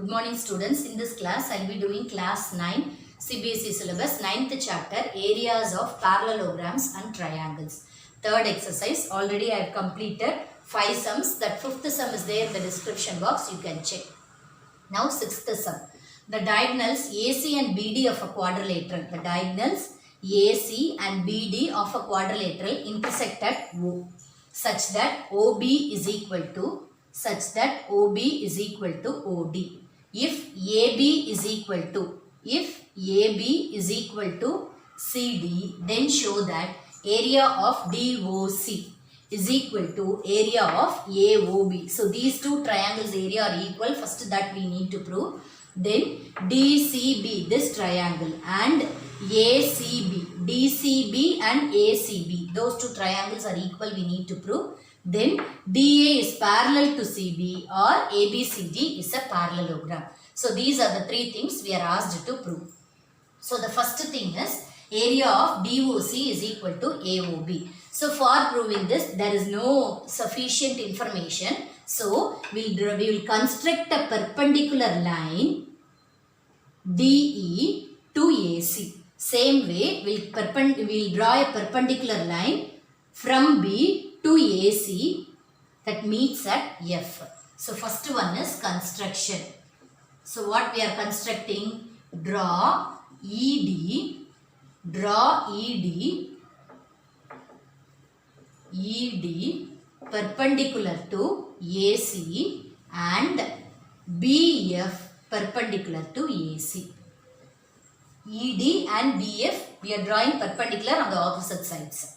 Good morning students. In this class, I will be doing class 9 CBSE syllabus 9th chapter areas of parallelograms and triangles. Third exercise, already I have completed 5 sums. That 5th sum is there in the description box, you can check. Now 6th sum. The diagonals AC and BD of a quadrilateral. The diagonals AC and BD of a quadrilateral intersect at O such that OB is equal to OD. If AB is equal to CD, then show that area of DOC is equal to area of AOB. So these two triangles area are equal. First that we need to prove. Then DCB, this triangle, and ACB, DCB and ACB, those two triangles are equal, we need to prove. Then DA is parallel to CB or ABCD is a parallelogram. So these are the three things we are asked to prove. So the first thing is area of DOC is equal to AOB. So for proving this, there is no sufficient information. So we will construct a perpendicular line DE to AC. Same way, we will draw a perpendicular line from B to AC that meets at F. So first one is construction. So what we are constructing? Draw ED perpendicular to AC and BF perpendicular to AC. ED and BF we are drawing perpendicular on the opposite sides.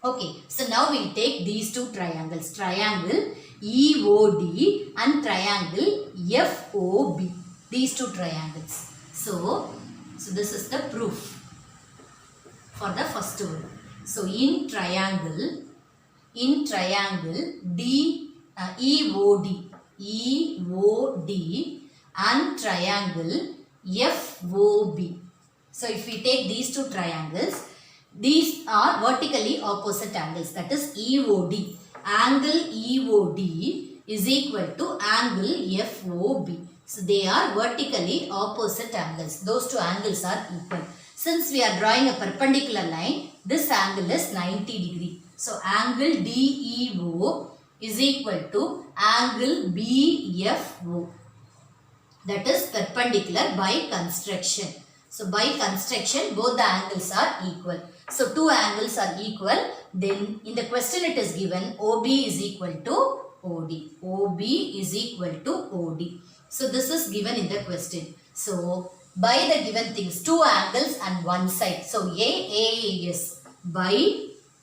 Okay, so now we will take these two triangles, triangle EOD and triangle FOB, these two triangles. So this is the proof for the first one. So in triangle EOD and triangle FOB. So if we take these two triangles, these are vertically opposite angles, that is EOD. Angle EOD is equal to angle FOB. So they are vertically opposite angles. Those two angles are equal. Since we are drawing a perpendicular line, this angle is 90 degree. So angle DEO is equal to angle BFO. That is perpendicular by construction. So by construction, both the angles are equal. So two angles are equal. Then in the question it is given OB is equal to OD. OB is equal to OD. So this is given in the question. So by the given things, two angles and one side. So AAS by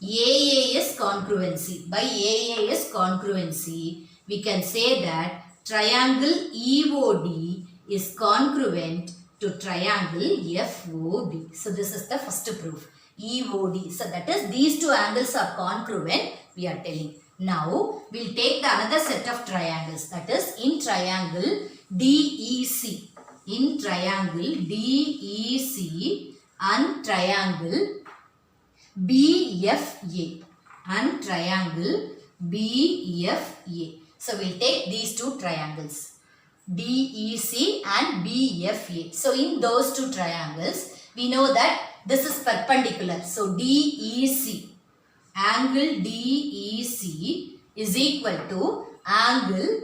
AAS congruency. By AAS congruency, we can say that triangle EOD is congruent to triangle FOB. So this is the first proof. EOD. So that is these two angles are congruent, we are telling. Now we will take the another set of triangles, that is in triangle DEC. In triangle DEC and triangle BFA and triangle BFA. So we will take these two triangles DEC and BFA. So in those two triangles, we know that this is perpendicular. So DEC, angle DEC is equal to angle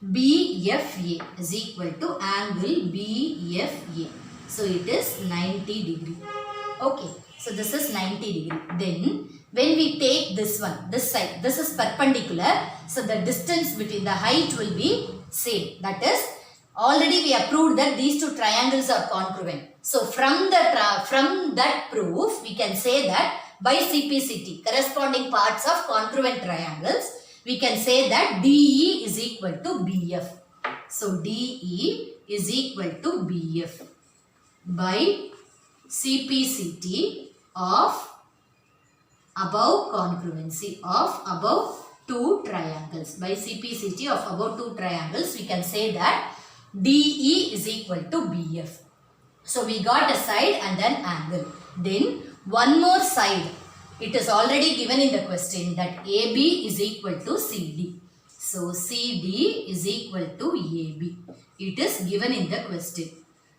BFA is equal to angle BFA. So it is 90 degree. Okay, so this is 90 degree. Then when we take this one, this side, this is perpendicular. So the distance between the height will be same. That is, already we have proved that these two triangles are congruent. So from that proof, we can say that by CPCT, corresponding parts of congruent triangles, we can say that DE is equal to BF. So DE is equal to BF by CPCT of above congruency of above two triangles. By CPCT of above two triangles, we can say that DE is equal to BF. So we got a side and then angle. Then one more side. It is already given in the question that AB is equal to CD. So CD is equal to AB. It is given in the question.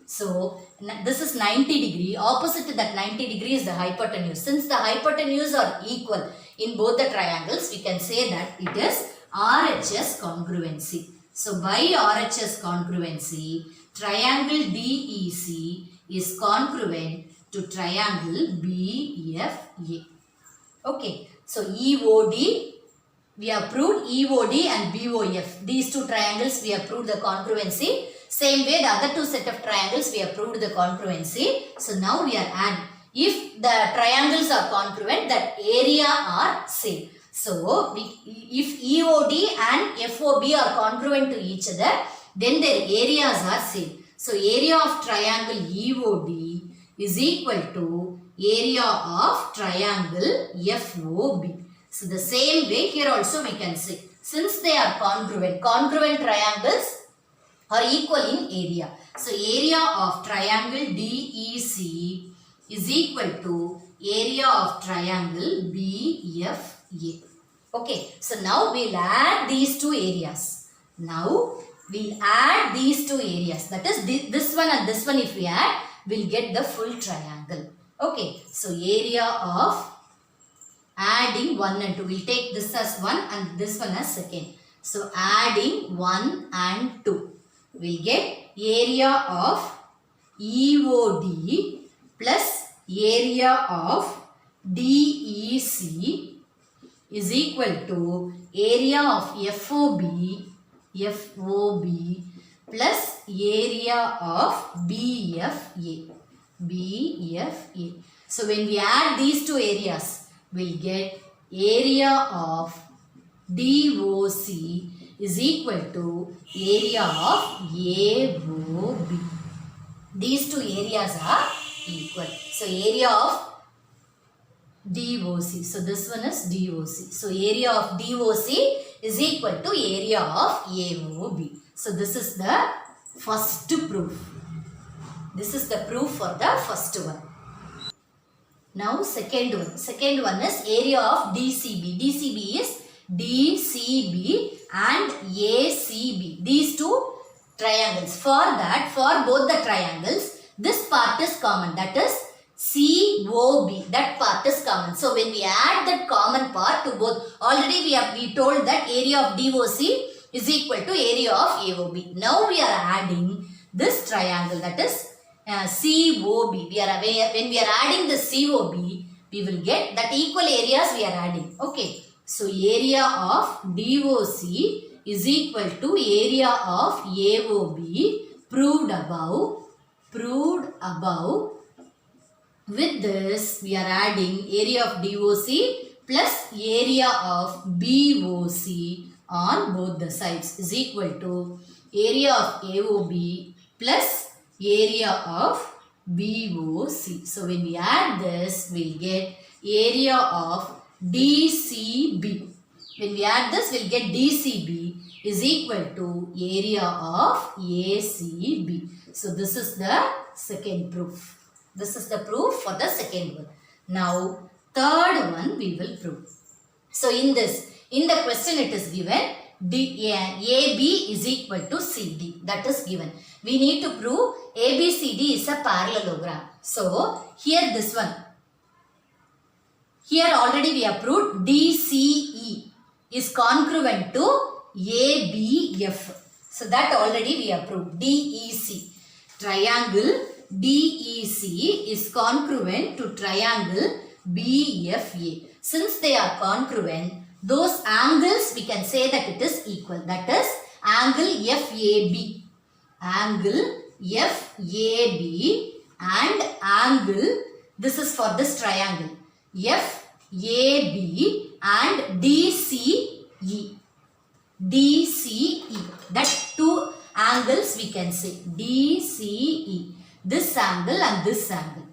So this is 90 degree. Opposite to that 90 degree is the hypotenuse. Since the hypotenuse are equal in both the triangles, we can say that it is RHS congruency. So by RHS congruency, triangle DEC is congruent to triangle BFA. Okay. So EOD, we have proved EOD and BOF. These two triangles we have proved the congruency. Same way the other two set of triangles we have proved the congruency. So now we are adding. If the triangles are congruent, that area are same. So if EOD and FOB are congruent to each other, then their areas are same. So area of triangle EOD is equal to area of triangle FOB. So the same way here also we can say, since they are congruent triangles are equal in area. So area of triangle DEC is equal to area of triangle BFA. Okay, so now we'll add these two areas. Now we'll add these two areas. That is this one and this one, if we add, we'll get the full triangle. Okay, so area of adding 1 and 2. We'll take this as 1 and this one as second. So adding 1 and 2. We'll get area of EOD plus area of DEC is equal to area of FOB plus area of BFA. So when we add these two areas, we'll get area of DOC is equal to area of AOB. These two areas are equal. So area of DOC. So this one is DOC. So area of DOC is equal to area of AOB. So this is the first proof. This is the proof for the first one. Now second one. Second one is area of DCB. DCB is DCB and ACB. These two triangles. For that, for both the triangles, this part is common. That is COB. That part is common. So when we add that common part to both, already we told that area of DOC is equal to area of AOB. Now we are adding this triangle, that is COB. When we are adding the COB, we will get that equal areas we are adding. Okay. So area of DOC is equal to area of AOB proved above. With this, we are adding area of DOC plus area of BOC on both the sides is equal to area of AOB plus area of BOC. So when we add this, we'll get area of DCB. When we add this, we'll get DCB is equal to area of ACB. So this is the second proof. This is the proof for the second one. Now third one we will prove. So in the question it is given AB is equal to CD. That is given. We need to prove ABCD is a parallelogram. So here this one. Here already we have proved DCE is congruent to ABF. So that already we have proved. DEC. Triangle DEC is congruent to triangle BFA. Since they are congruent, those angles we can say that it is equal. That is angle FAB. Angle FAB and angle, this is for this triangle, FAB and DCE. DCE. That two angles we can say. DCE. This angle and this angle.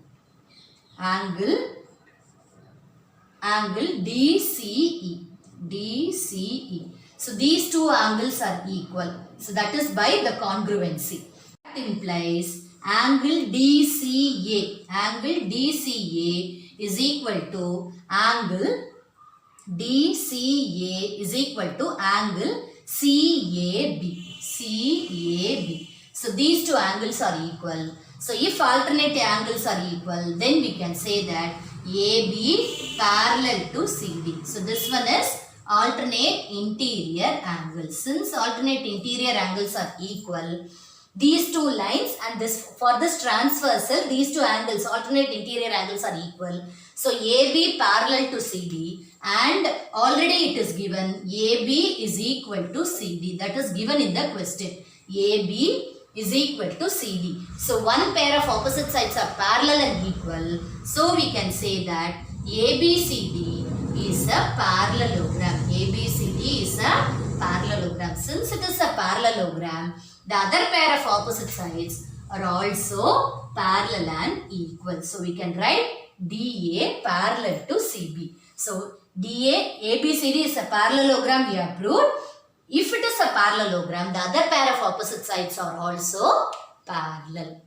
Angle DCE. DCE. So these two angles are equal. So that is by the congruency. That implies angle DCA. Angle DCA is equal to angle DCA is equal to angle CAB. CAB. So these two angles are equal. So if alternate angles are equal, then we can say that AB parallel to CD. So this one is alternate interior angles. Since alternate interior angles are equal, these two lines and this for this transversal, these two angles, alternate interior angles are equal. So AB parallel to CD, and already it is given AB is equal to CD. That is given in the question. AB is equal to CD. So one pair of opposite sides are parallel and equal. So we can say that ABCD is a parallelogram. ABCD is a parallelogram. Since it is a parallelogram, the other pair of opposite sides are also parallel and equal. So we can write DA parallel to CB. So DA, ABCD is a parallelogram, we have proved. If it is a parallelogram, the other pair of opposite sides are also parallel.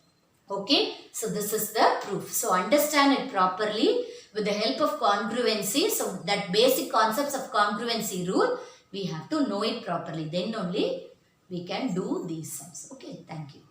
Okay, so this is the proof. So understand it properly with the help of congruency. So that basic concepts of congruency rule, we have to know it properly. Then only we can do these sums. Okay, thank you.